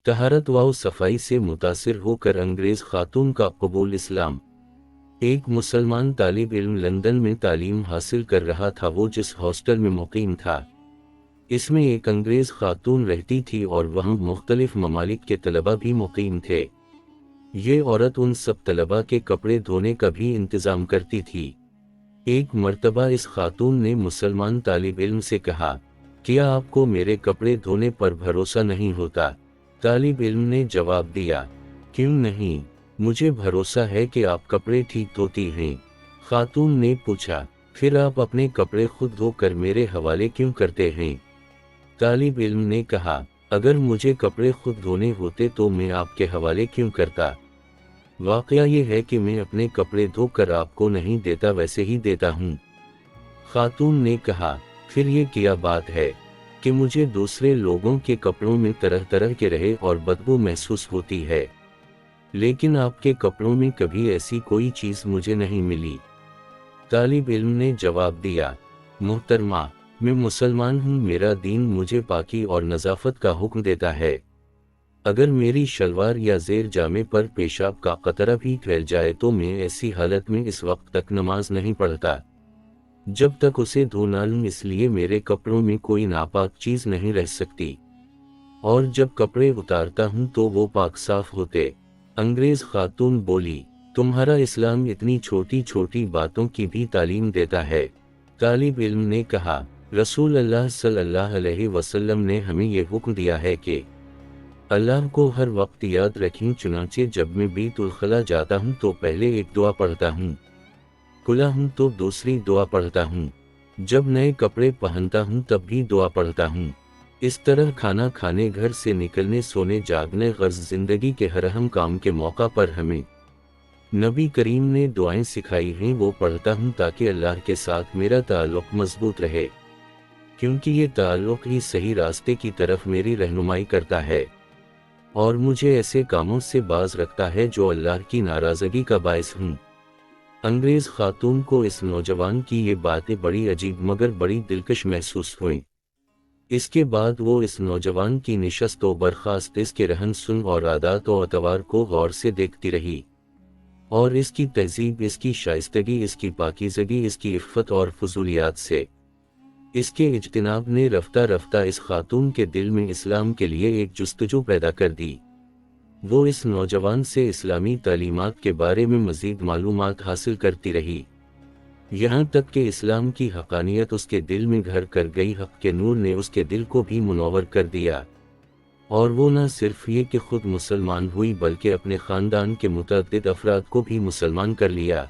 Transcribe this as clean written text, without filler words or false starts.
तहरत व सफाई से मुतासिर होकर अंग्रेज खातून का कबूल इस्लाम। एक मुसलमान तालिब इल्म लंदन में तालीम हासिल कर रहा था। वो जिस हॉस्टल में मुकीम था, इसमें एक अंग्रेज खातून रहती थी और वहाँ मुख्तलिफ ममालिक के तलबा भी मुकीम थे। ये औरत उन सब तलबा के कपड़े धोने का भी इंतज़ाम करती थी। एक मर्तबा इस खातून ने मुसलमान तालिब इल्म से कहा, क्या आपको मेरे कपड़े धोने पर भरोसा नहीं होता? तालिब इल्म ने जवाब दिया, क्यों नहीं, मुझे भरोसा है कि आप कपड़े ठीक धोती हैं। खातून ने पूछा, फिर आप अपने कपड़े खुद धोकर मेरे हवाले क्यों करते हैं? तालिब इल्म ने कहा, अगर मुझे कपड़े खुद धोने होते तो मैं आपके हवाले क्यों करता? वाकया ये है कि मैं अपने कपड़े धोकर आपको नहीं देता, वैसे ही देता हूँ। खातून ने कहा, फिर ये क्या बात है कि मुझे दूसरे लोगों के कपड़ों में तरह तरह के रहे और बदबू महसूस होती है, लेकिन आपके कपड़ों में कभी ऐसी कोई चीज़ मुझे नहीं मिली। तालिब इल्म ने जवाब दिया, मोहतरमा, मैं मुसलमान हूँ, मेरा दीन मुझे पाकी और नज़ाफत का हुक्म देता है। अगर मेरी शलवार या ज़ेर जामे पर पेशाब का कतरा भी फैल जाए तो मैं ऐसी हालत में इस वक्त तक नमाज नहीं पढ़ता जब तक उसे धो ना लूं, इसलिए मेरे कपड़ों में कोई नापाक चीज़ नहीं रह सकती, और जब कपड़े उतारता हूँ तो वो पाक साफ होते। अंग्रेज खातून बोली, तुम्हारा इस्लाम इतनी छोटी छोटी बातों की भी तालीम देता है। तालिब इल्म ने कहा, रसूल अल्लाह सल्लल्लाहु अलैहि वसल्लम ने हमें ये हुक्म दिया है कि अल्लाह को हर वक्त याद रखें, चुनांचे जब मैं बीतुल खला जाता हूँ तो पहले एक दुआ पढ़ता हूँ, खुला हूँ तो दूसरी दुआ पढ़ता हूँ, जब नए कपड़े पहनता हूँ तब भी दुआ पढ़ता हूँ। इस तरह खाना खाने, घर से निकलने, सोने, जागने, गर्ज जिंदगी के हर अहम काम के मौका पर हमें नबी करीम ने दुआएं सिखाई हैं, वो पढ़ता हूँ ताकि अल्लाह के साथ मेरा ताल्लुक मजबूत रहे, क्योंकि ये ताल्लुक ही सही रास्ते की तरफ मेरी रहनुमाई करता है और मुझे ऐसे कामों से बाज रखता है जो अल्लाह की नाराज़गी का बायस हूँ। अंग्रेज खातून को इस नौजवान की ये बातें बड़ी अजीब मगर बड़ी दिलकश महसूस हुईं। इसके बाद वो इस नौजवान की निशस्त व बर्खास्त, इसके रहन सुन और आदात व अतवार को गौर से देखती रही और इसकी तहजीब, इसकी शाइस्तगी, इसकी पाकीज़गी, इसकी इफ़्फ़त और फजूलियात से इसके इज्तिनाब ने रफ्ता रफ्ता इस खातून के दिल में इस्लाम के लिए एक जुस्तजू पैदा कर दी। वो इस नौजवान से इस्लामी तालीमात के बारे में मज़ीद मालूमात हासिल करती रही, यहाँ तक कि इस्लाम की हक़ानियत उसके दिल में घर कर गई। हक़ के नूर ने उसके दिल को भी मुनव्वर कर दिया और वो न सिर्फ ये कि खुद मुसलमान हुई बल्कि अपने ख़ानदान के मुतअद्दिद अफराद को भी मुसलमान कर लिया।